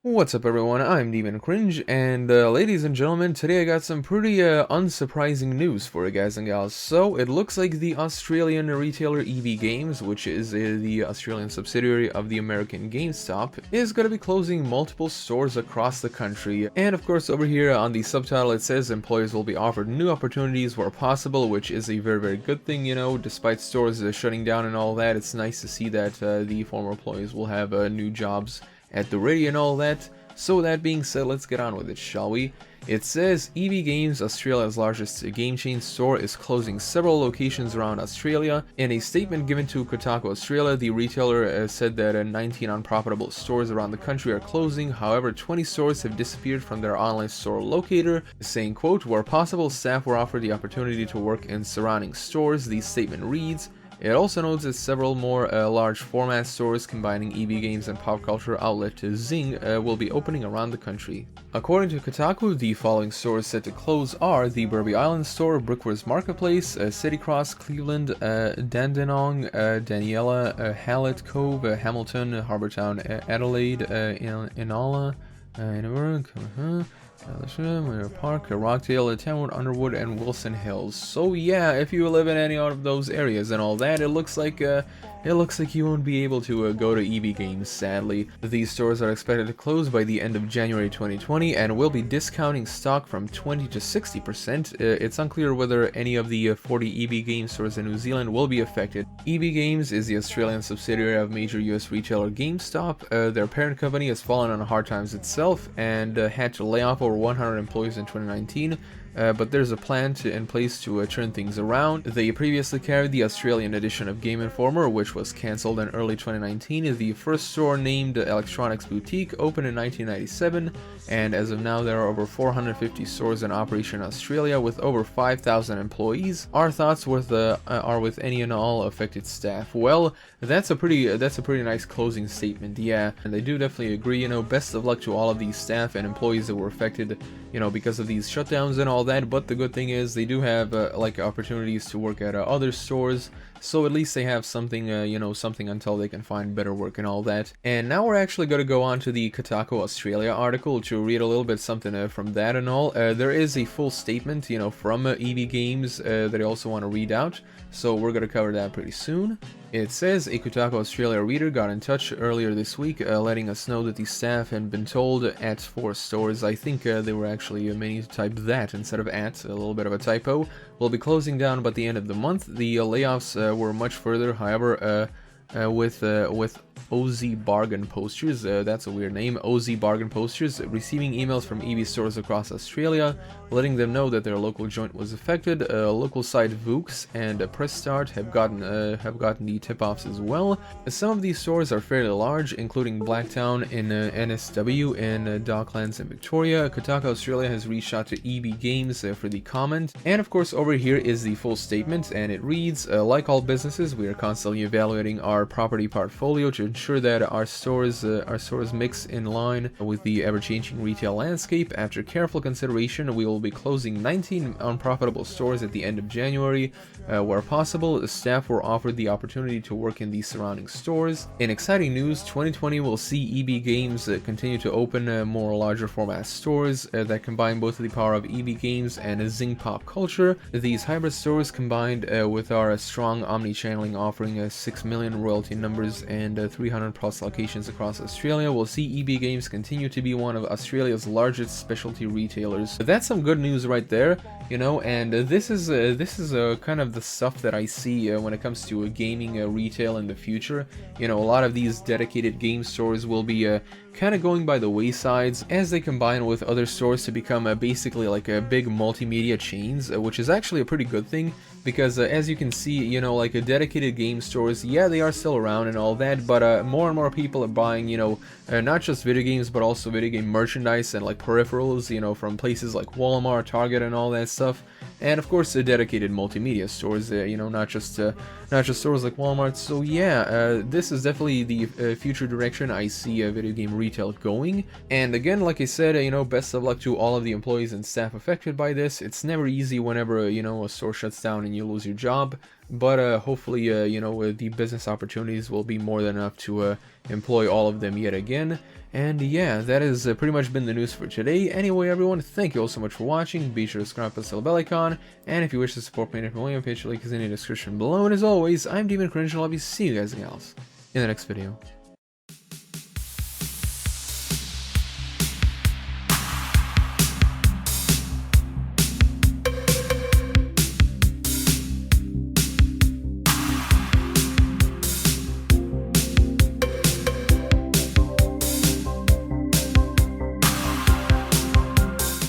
What's up everyone, I'm Demon Cringe, and ladies and gentlemen, today I got some pretty unsurprising news for you guys and gals. So, it looks like the Australian retailer EB Games, which is the Australian subsidiary of the American GameStop, is going to be closing multiple stores across the country. And of course, over here on the subtitle it says employees will be offered new opportunities where possible, which is a very good thing, you know. Despite stores shutting down and all that, it's nice to see that the former employees will have new jobs at the ready and all that. So that being said, let's get on with it, shall we? It says EB Games, Australia's largest game chain store, is closing several locations around Australia. In a statement given to Kotaku Australia, the retailer said that 19 unprofitable stores around the country are closing. However, 20 stores have disappeared from their online store locator, saying, quote, "Where possible, staff were offered the opportunity to work in surrounding stores." The statement reads, it also notes that several more large format stores combining EB Games and pop culture outlet Zing will be opening around the country. According to Kotaku, the following stores set to close are the Burby Island store, Brickworth Marketplace, City Cross, Cleveland, Dandenong, Daniela, Hallett Cove, Hamilton, Harbourtown, Adelaide, Inala, Edinburgh, Park, Rockdale, Tamworth, Underwood, and Wilson Hills. So yeah, if you live in any of those areas and all that, it looks like you won't be able to go to EB Games, sadly. These stores are expected to close by the end of January 2020 and will be discounting stock from 20 to 60%. It's unclear whether any of the 40 EB Games stores in New Zealand will be affected. EB Games is the Australian subsidiary of major US retailer GameStop. Their parent company has fallen on hard times itself and had to lay off over 100 employees in 2019. But there's a plan in place to turn things around. They previously carried the Australian edition of Game Informer, which was cancelled in early 2019. The first store, named Electronics Boutique, opened in 1997, and as of now there are over 450 stores in operation in Australia with over 5,000 employees. Our thoughts are with any and all affected staff. Well, that's a pretty nice closing statement, yeah, and I do definitely agree. You know, best of luck to all of these staff and employees that were affected, you know, because of these shutdowns and all that. But the good thing is they do have like opportunities to work at other stores, so at least they have something, you know, something until they can find better work and all that. And now we're actually going to go on to the Kotaku Australia article to read a little bit something from that and all. There is a full statement, you know, from EB Games that I also want to read out, so we're going to cover that pretty soon. It says a Kotaku Australia reader got in touch earlier this week, letting us know that the staff had been told at 4 stores, I think they were actually meaning to type that instead of at, a little bit of a typo, will be closing down by the end of the month. The layoffs were much further, however, with OZ Bargain Posters, that's a weird name, OZ Bargain Posters, receiving emails from EB stores across Australia, letting them know that their local joint was affected. Local site Vooks and Press Start have gotten the tip-offs as well. Some of these stores are fairly large, including Blacktown in NSW and Docklands in Victoria. Kotaku Australia has reached out to EB Games for the comment, and of course over here is the full statement, and it reads, like all businesses, we are constantly evaluating our property portfolio to ensure that our stores mix in line with the ever-changing retail landscape. After careful consideration, we will be closing 19 unprofitable stores at the end of January. Where possible, staff were offered the opportunity to work in the surrounding stores. In exciting news, 2020 will see EB Games continue to open more larger format stores that combine both the power of EB Games and Zing pop culture. These hybrid stores, combined with our strong omni-channeling offering 6 million royalty numbers and 300 plus locations across Australia, will see EB Games continue to be one of Australia's largest specialty retailers. That's some good news right there, you know, and this is kind of the stuff that I see when it comes to gaming retail in the future. You know, a lot of these dedicated game stores will be kind of going by the waysides as they combine with other stores to become basically like a big multimedia chains, which is actually a pretty good thing, because as you can see, you know, like dedicated game stores, yeah, they are still around and all that, but more and more people are buying, you know, not just video games but also video game merchandise and like peripherals, you know, from places like Walmart, Target and all that stuff. And of course the dedicated multimedia stores, you know, not just stores like Walmart. So yeah, this is definitely the future direction I see video game retail going. And again, like I said, you know, best of luck to all of the employees and staff affected by this. It's never easy whenever, you know, a store shuts down and you lose your job. but hopefully, the business opportunities will be more than enough to employ all of them yet again. And yeah, that has pretty much been the news for today. Anyway, everyone, thank you all so much for watching. Be sure to subscribe to the bell icon, and if you wish to support me, my page link is in the description below. And as always, I'm Demon Cringe, and I'll be seeing you guys and gals in the next video.